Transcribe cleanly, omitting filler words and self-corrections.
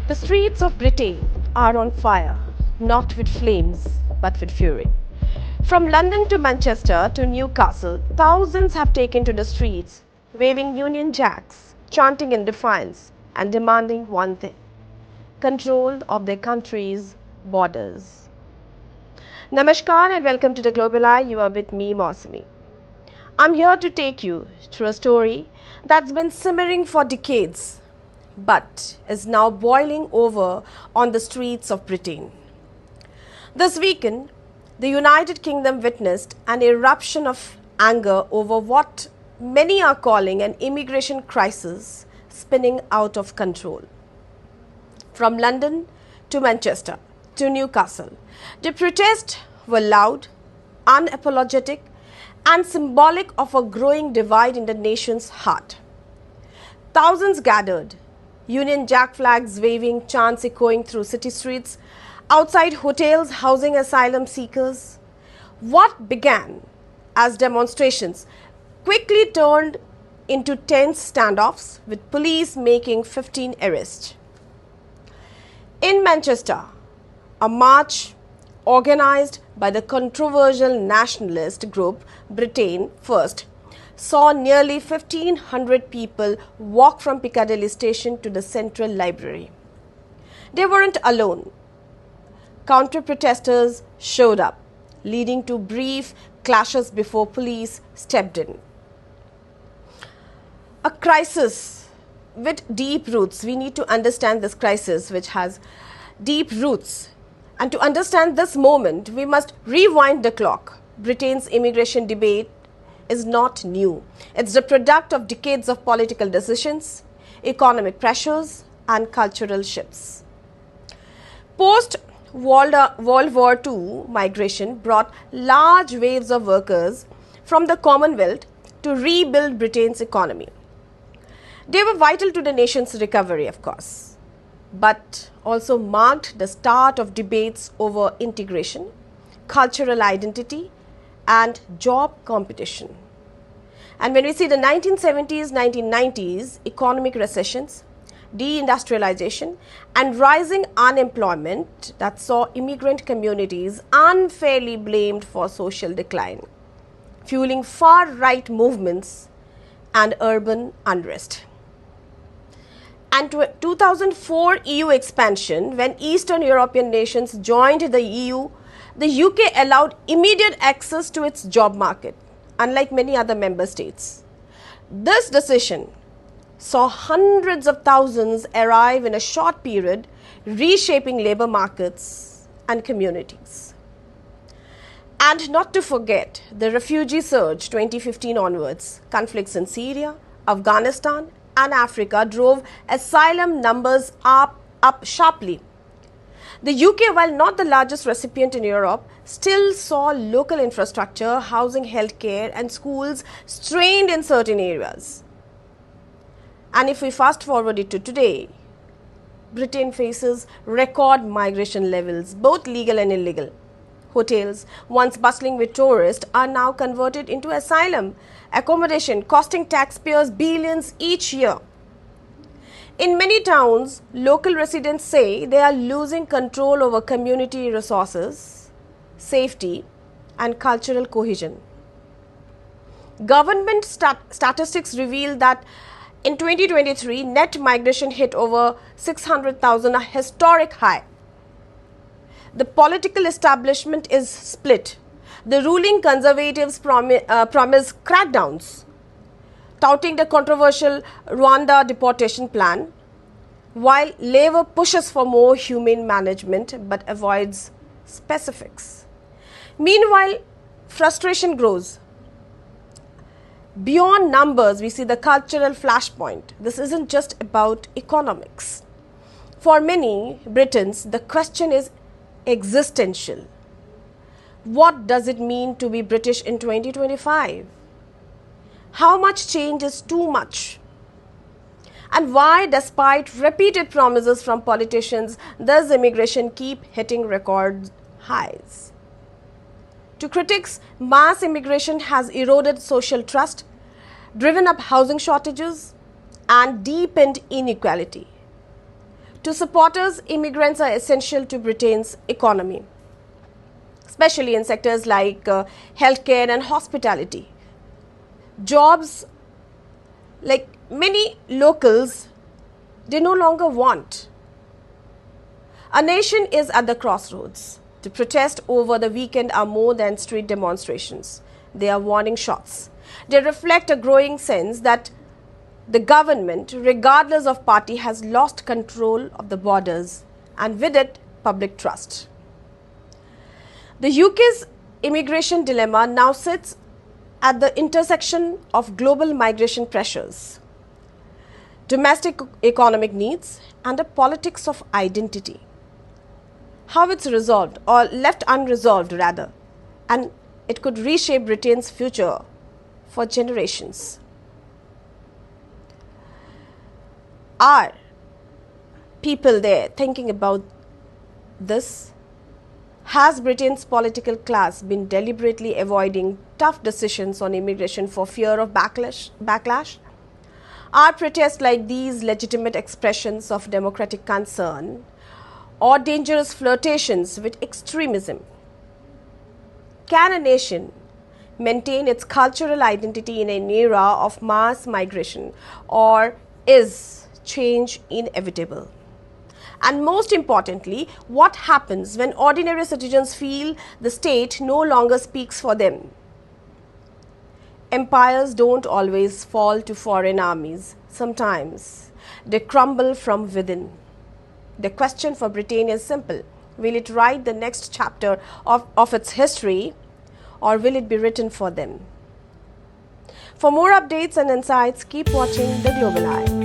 The streets of Britain are on fire, not with flames, but with fury. From London to Manchester to Newcastle, thousands have taken to the streets, waving Union Jacks, chanting in defiance, and demanding one thing: control of their country's borders. Namaskar and welcome to the Global Eye. You are with me, Mousumi. I'm here to take you through a story that's been simmering for decades but is now boiling over on the streets of Britain. This weekend, the United Kingdom witnessed an eruption of anger over what many are calling an immigration crisis spinning out of control. From London to Manchester to Newcastle, the protests were loud, unapologetic, and symbolic of a growing divide in the nation's heart. Thousands gathered, Union Jack flags waving, chants echoing through city streets, outside hotels housing asylum seekers. What began as demonstrations quickly turned into tense standoffs, with police making 15 arrests. In Manchester, a march organized by the controversial nationalist group Britain First saw nearly 1,500 people walk from Piccadilly Station to the Central Library. They weren't alone. Counter-protesters showed up, leading to brief clashes before police stepped in. A crisis with deep roots. We need to understand this crisis, which has deep roots. And to understand this moment, we must rewind the clock. Britain's immigration debate is not new. It's the product of decades of political decisions, economic pressures, and cultural shifts. Post-World War II migration brought large waves of workers from the Commonwealth to rebuild Britain's economy. They were vital to the nation's recovery, of course, but also marked the start of debates over integration, cultural identity, and job competition. And when we see the 1970s, 1990s economic recessions, deindustrialization, and rising unemployment that saw immigrant communities unfairly blamed for social decline, fueling far-right movements and urban unrest. And 2004 EU expansion, when Eastern European nations joined the EU, the UK allowed immediate access to its job market, unlike many other member states. This decision saw hundreds of thousands arrive in a short period, reshaping labor markets and communities. And not to forget the refugee surge 2015 onwards. Conflicts in Syria, Afghanistan, and Africa drove asylum numbers up sharply. The UK, while not the largest recipient in Europe, still saw local infrastructure, housing, healthcare, and schools strained in certain areas. And if we fast forward it to today, Britain faces record migration levels, both legal and illegal. Hotels, once bustling with tourists, are now converted into asylum accommodation, costing taxpayers billions each year. In many towns, local residents say they are losing control over community resources, safety, and cultural cohesion. Government statistics reveal that in 2023, net migration hit over 600,000, a historic high. The political establishment is split. The ruling Conservatives promise crackdowns, touting the controversial Rwanda deportation plan, while Labour pushes for more humane management but avoids specifics. Meanwhile, frustration grows. Beyond numbers, we see the cultural flashpoint. This isn't just about economics. For many Britons, the question is existential. What does it mean to be British in 2025? How much change is too much? And why, despite repeated promises from politicians, does immigration keep hitting record highs? To critics, mass immigration has eroded social trust, driven up housing shortages, and deepened inequality. To supporters, immigrants are essential to Britain's economy, especially in sectors like healthcare and hospitality. Jobs, like many locals, they no longer want. A nation is at the crossroads. To protest over the weekend are more than street demonstrations. They are warning shots. They reflect a growing sense that the government, regardless of party, has lost control of the borders and with it, public trust. The UK's immigration dilemma now sits at the intersection of global migration pressures, domestic economic needs, and a politics of identity. How it's resolved, or left unresolved rather, and it could reshape Britain's future for generations. Are people there thinking about this? Has Britain's political class been deliberately avoiding tough decisions on immigration for fear of backlash? Are protests like these legitimate expressions of democratic concern or dangerous flirtations with extremism? Can a nation maintain its cultural identity in an era of mass migration, or is change inevitable? And most importantly, what happens when ordinary citizens feel the state no longer speaks for them? Empires don't always fall to foreign armies. Sometimes they crumble from within. The question for Britain is simple. Will it write the next chapter of its history, or will it be written for them? For more updates and insights, keep watching The Global Eye.